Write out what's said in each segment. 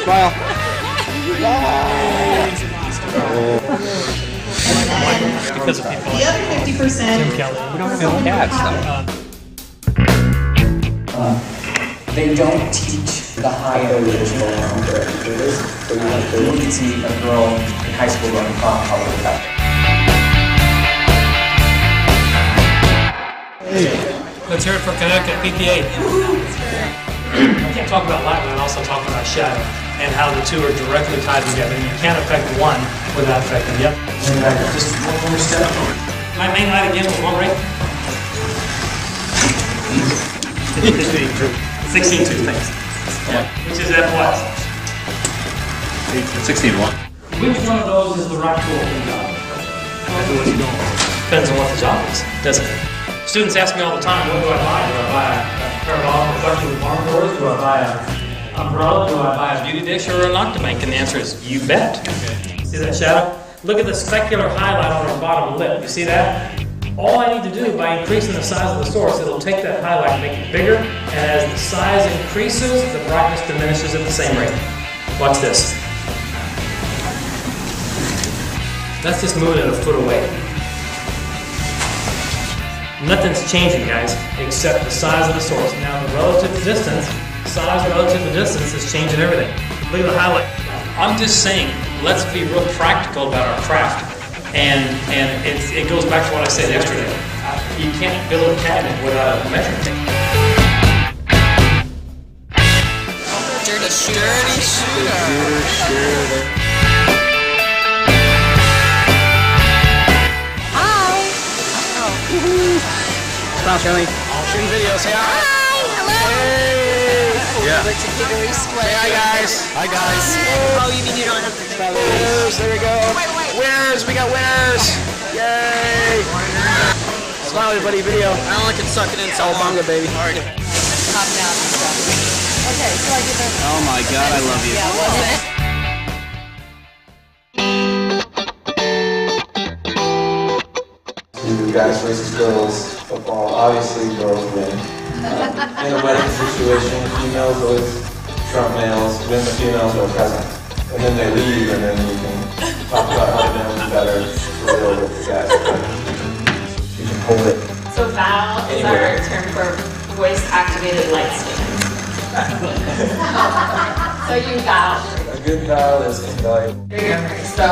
Smile. Because of people. The other 50%. Jim Kelly. We don't have no cats, though. They don't teach the high original number. So you can see a girl in high school going prom probably without. Let's hear it for Connecticut PPA. I can't talk about light, but I also talk about shadow and how the two are directly tied together. You can't affect one without affecting the other. Just one more step. My main light again was one right. 16 two things. Yeah. Which is at what? 16-1. Which one of those is the right tool for the job? Depends on what the job is, doesn't it? Students ask me all the time, what do I buy? Do I buy a pair of reflective barn doors? Do I buy an umbrella? Do I buy a beauty dish or a Noctibank? And the answer is, you bet. See that shadow? Look at the specular highlight on our bottom lip. You see that? All I need to do by increasing the size of the source, it'll take that highlight and make it bigger, and as the size increases, the brightness diminishes at the same rate. Watch this. That's just moving it a foot away. Nothing's changing, guys, except the size of the source. Now the relative distance, size relative to distance is changing everything. Look at the highlight. I'm just saying, let's be real practical about our craft. And it goes back to what I said yesterday. You can't build a cabinet without a measuring tape. Dirty shooter. Hi. Smile, Kelly. Shooting video. Say hi. Hello. Hey. Yeah. Say hi, guys. Hi, guys. Oh, you mean you don't have to smile? Winners. There we go. Winners. We got winners. Yay. Smile, everybody. Video. I don't like it sucking in so long. Bonga, baby. Top down and stuff. Okay, so I give it. Oh my God, I love you. Yeah, wasn't it? Guys versus girls, football, obviously girls win. In a wedding situation, females always trump males, then the females are present. And then they leave, and then you can talk about how the males are better really with the guys. You can hold it. So vow is our term for voice-activated light statements. So you vow. A good vow is invaluable. So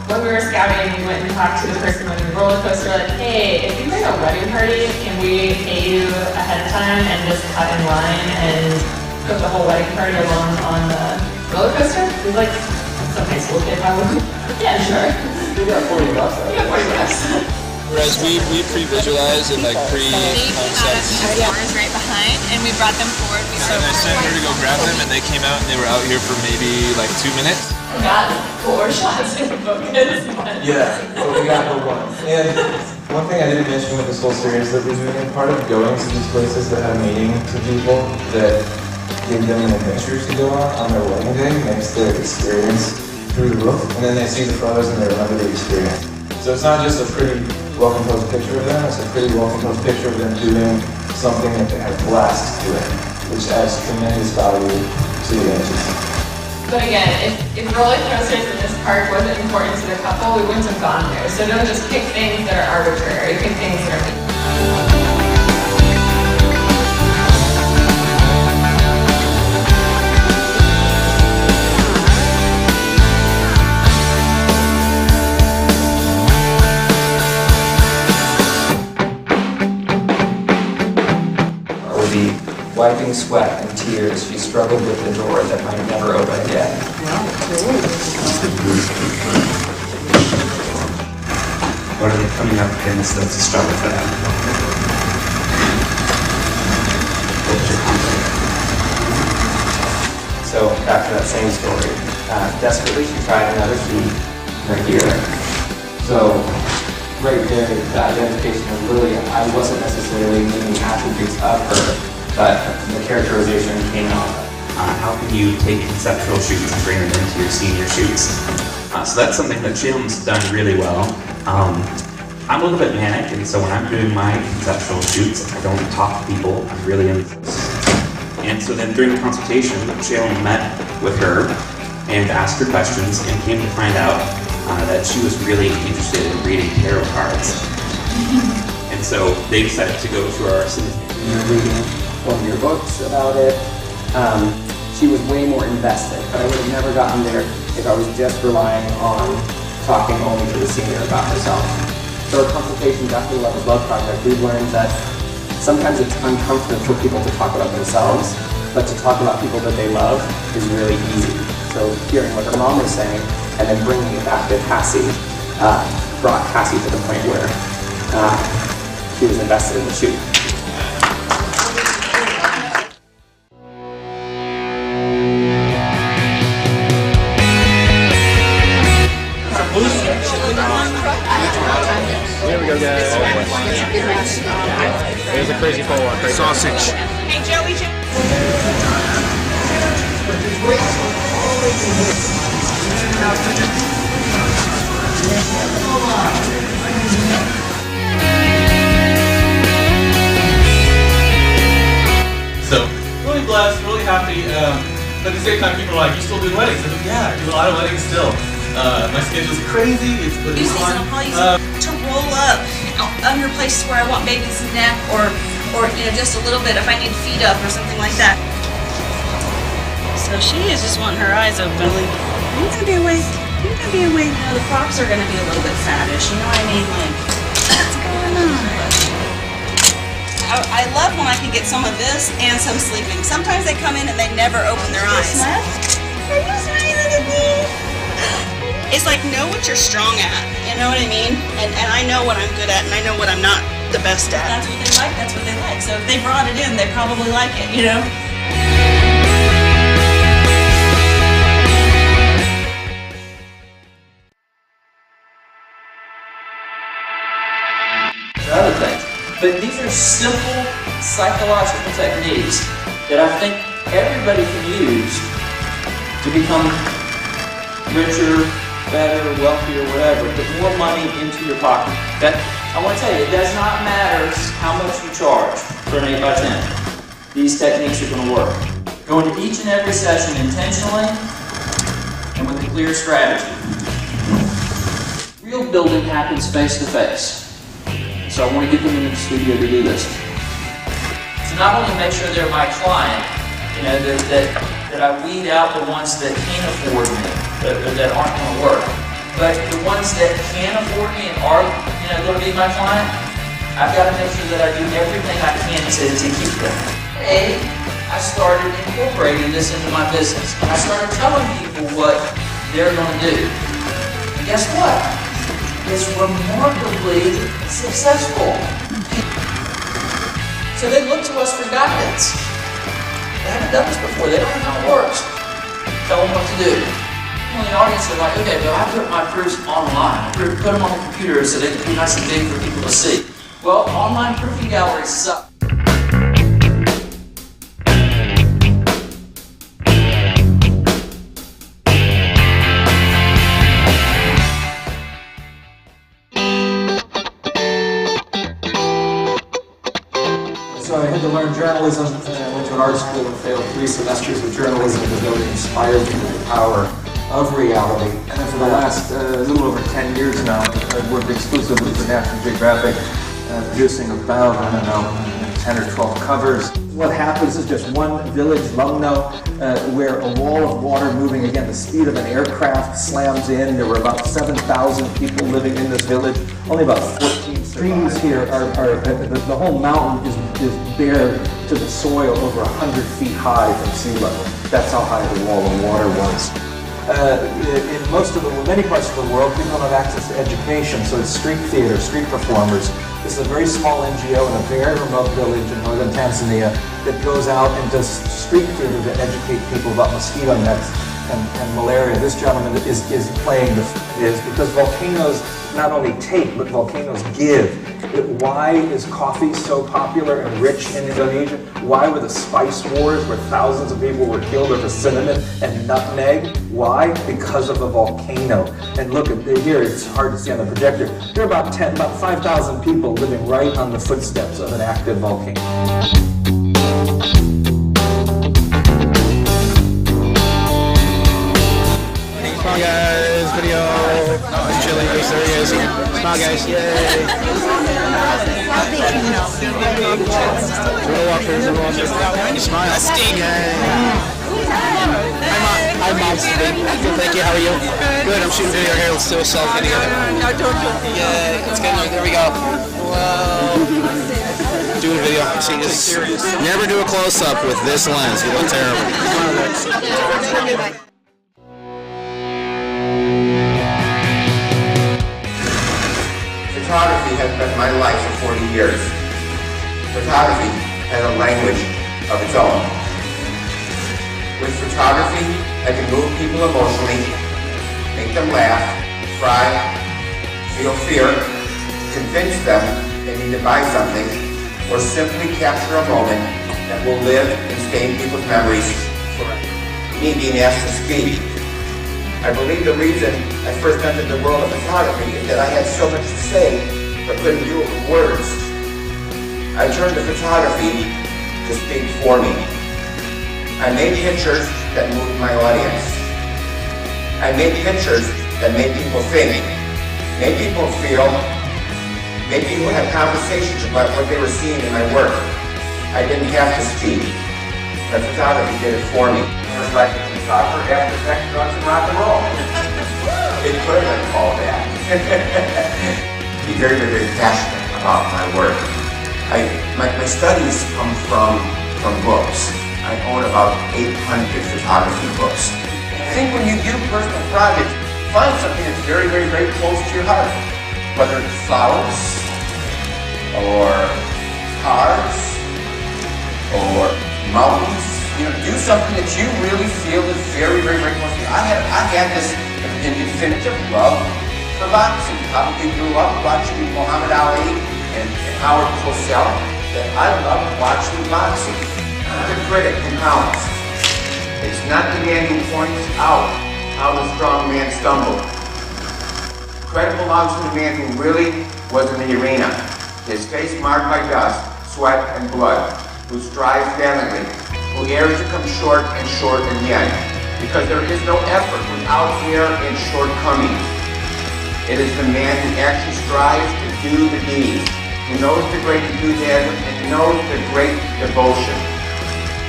when we were scouting, we went and talked to the person running the roller coaster, like, hey, if you bring a wedding party, can we pay you ahead of time and just cut in line and put the whole wedding party along on the roller coaster? He's like, some high school kid probably. Yeah, sure. You got $40. You got $40. Whereas we pre-visualize and like pre-concept. Our is right behind, and we brought them forward. And I sent her to go grab them, and they came out, and they were out here for maybe like 2 minutes. Got 4 shots in focus. Yeah, but we got the one. And one thing I didn't mention with this whole series that we're doing, part of going to these places that have meaning to people, that give them an adventure to go on their wedding day, makes the experience through the roof, and then they see the photos and they remember the experience. So it's not just a pretty well-composed picture of them, it's a pretty well-composed picture of them doing something that they had a blast doing, which adds tremendous value to the images. But again, if roller coasters in this park wasn't important to the couple, we wouldn't have gone there. So don't just pick things that are arbitrary, pick things that are wiping sweat and tears, she struggled with the door that might never open again. What are they coming up against that's a struggle for them? So back to that same story. Desperately, she tried another key right here. So right there, the identification of Lily, I wasn't necessarily meaning attributes of her, but the characterization came out. How can you take conceptual shoots and bring them into your senior shoots? So that's something that Shalen's done really well. I'm a little bit manic, and so when I'm doing my conceptual shoots, I don't talk to people, I'm really in. And so then during the consultation, Shalen met with her, and asked her questions and came to find out that she was really interested in reading tarot cards. And so they decided to go to our reading one of your books about it. She was way more invested, but I would have never gotten there if I was just relying on talking only to the senior about herself. So our consultations after the Love is Love project, we've learned that sometimes it's uncomfortable for people to talk about themselves, but to talk about people that they love is really easy. So hearing what her mom was saying and then bringing it back to Cassie brought Cassie to the point where she was invested in the shoot. Here we go, guys. There's a crazy pole on crazy sausage. Hey, Joey. So, really blessed, really happy, but at the same time people are like, you still do weddings? I'm like, yeah, I do a lot of weddings still. My schedule's crazy, it's really Usually I'll use to roll up under places where I want baby's neck or just a little bit if I need feet up or something like that. So she is just wanting her eyes open. You're gonna be awake. You're gonna be awake. The props are gonna be a little bit fattish, you know what I mean? Like, what's going on? I love when I can get some of this and some sleeping. Sometimes they come in and they never open their eyes. Are you smiling at me? It's like, know what you're strong at, you know what I mean? And I know what I'm good at, and I know what I'm not the best at. That's what they like, that's what they like. So if they brought it in, they probably like it, you know? Other things. But these are simple psychological techniques that I think everybody can use to become richer, better, wealthier, whatever, put more money into your pocket. Okay? I want to tell you, it does not matter how much you charge for an 8x10. These techniques are going to work. Go into each and every session intentionally and with a clear strategy. Real building happens face to face. So I want to get them in the studio to do this. To not only make sure they're my client, you know, that I weed out the ones that can't afford me, that aren't going to work. But the ones that can afford me and are, going to be my client, I've got to make sure that I do everything I can to keep them. Hey, I started incorporating this into my business. I started telling people what they're going to do. And guess what? It's remarkably successful. So they look to us for guidance. They haven't done this before. They don't know how it works. Tell them what to do. Well, the audience are like, okay, but I put my proofs online. Put them on the computer so they can be nice and big for people to see. Well, online proofing galleries suck. So I had to learn journalism, and I went to an art school and failed 3 semesters of journalism because nobody inspired me with the power of reality. And for the last little over 10 years now, I've worked exclusively for National Geographic, producing about, 10 or 12 covers. What happens is just one village, Lumno, where a wall of water moving, again, the speed of an aircraft slams in. There were about 7,000 people living in this village. Only about 14 streams here the whole mountain is bare to the soil over 100 feet high from sea level. That's how high the wall of water was. In many parts of the world, people don't have access to education, so it's street theater, street performers. This is a very small NGO in a very remote village in northern Tanzania that goes out and does street theater to educate people about mosquito nets and malaria. This gentleman is playing because volcanoes not only take, but volcanoes give. Why is coffee so popular and rich in Indonesia? Why were the spice wars where thousands of people were killed over cinnamon and nutmeg? Why? Because of a volcano. And look at here, it's hard to see on the projector. There are about 5,000 people living right on the footsteps of an active volcano. Smile, guys. Yay. Smile. Yay. Hi, Mom. Good, thank you. How are you? Good. I'm shooting video here. Let's do a selfie together. No, don't do it. Yeah, let's get there. We go. Whoa. Doing a video. See, this. Never do a close-up with this lens. You look terrible. Photography has been my life for 40 years. Photography has a language of its own. With photography, I can move people emotionally, make them laugh, cry, feel fear, convince them they need to buy something, or simply capture a moment that will live and stay in people's memories forever. Me being asked to speak. I believe the reason I first entered the world of photography is that I had so much to say, but couldn't do it with words. I turned to photography to speak for me. I made pictures that moved my audience. I made pictures that made people think, made people feel, made people have conversations about what they were seeing in my work. I didn't have to speak, but photography did it for me. It was like a photographer after sex, drugs, and rock and roll. It could have been called that. Be very, very passionate about my work. My studies come from books. I own about 800 photography books. I think when you do personal projects, find something that's very, very, very close to your heart. Whether it's flowers, or cars, or mountains. You know, do something that you really feel is very, very, very close to you. I had this definitive love for boxing. Probably grew up watching Muhammad Ali and Howard Cosell, that I loved watching boxing. I'm a critic who counts. It's not the man who points out how the strong man stumbled. Credit belongs to the man who really was in the arena. His face marked by dust, sweat, and blood, who strives valiantly, who dares to come short and short in the end, because there is no effort without error and shortcoming. It is the man who actually strives to do the deed, who knows the great enthusiasm and knows the great devotion,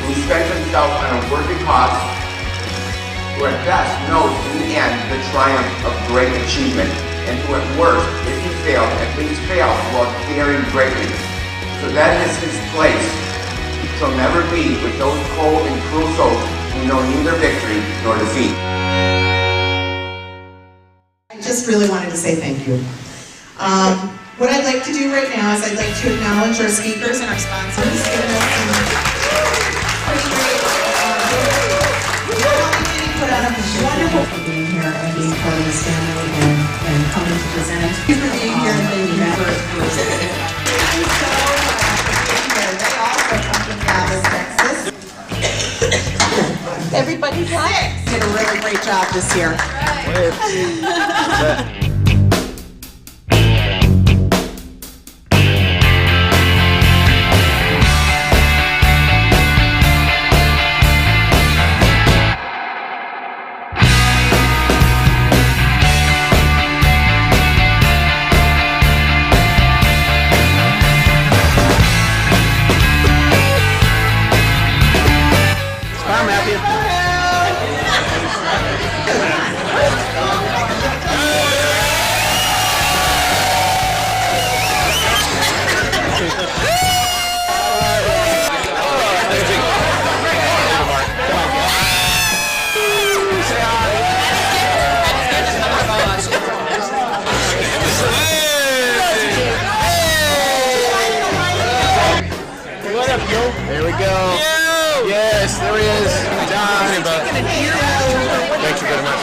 who spends himself on a worthy cause, who at best knows in the end the triumph of great achievement, and who at worst, if he fails, at least fails while daring greatly. So that is his place. Shall never be with those cold and cruel souls who know neither victory nor defeat. I just really wanted to say thank you. What I'd like to do right now is I'd like to acknowledge our speakers and our sponsors. Giving us some pretty great put on a wonderful for being here and being part of this family and coming to present. Thank you for being here and thank you for being so here. They also come from Dallas, Texas. Everybody's like did a really great job this year. There we go. Yes, there he is. John. Thank you very much.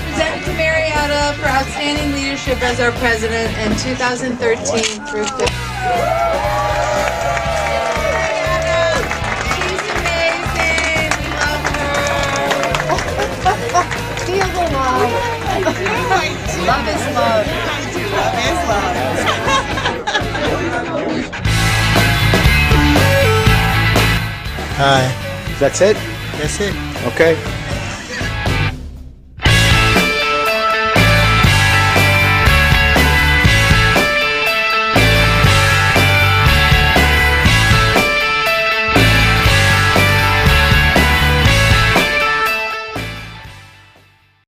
Presented to Marietta for outstanding leadership as our president in 2013 through 15. She's amazing. We love her. Feel the love. Love is love. Love is love. Hi. That's it? That's it. Okay.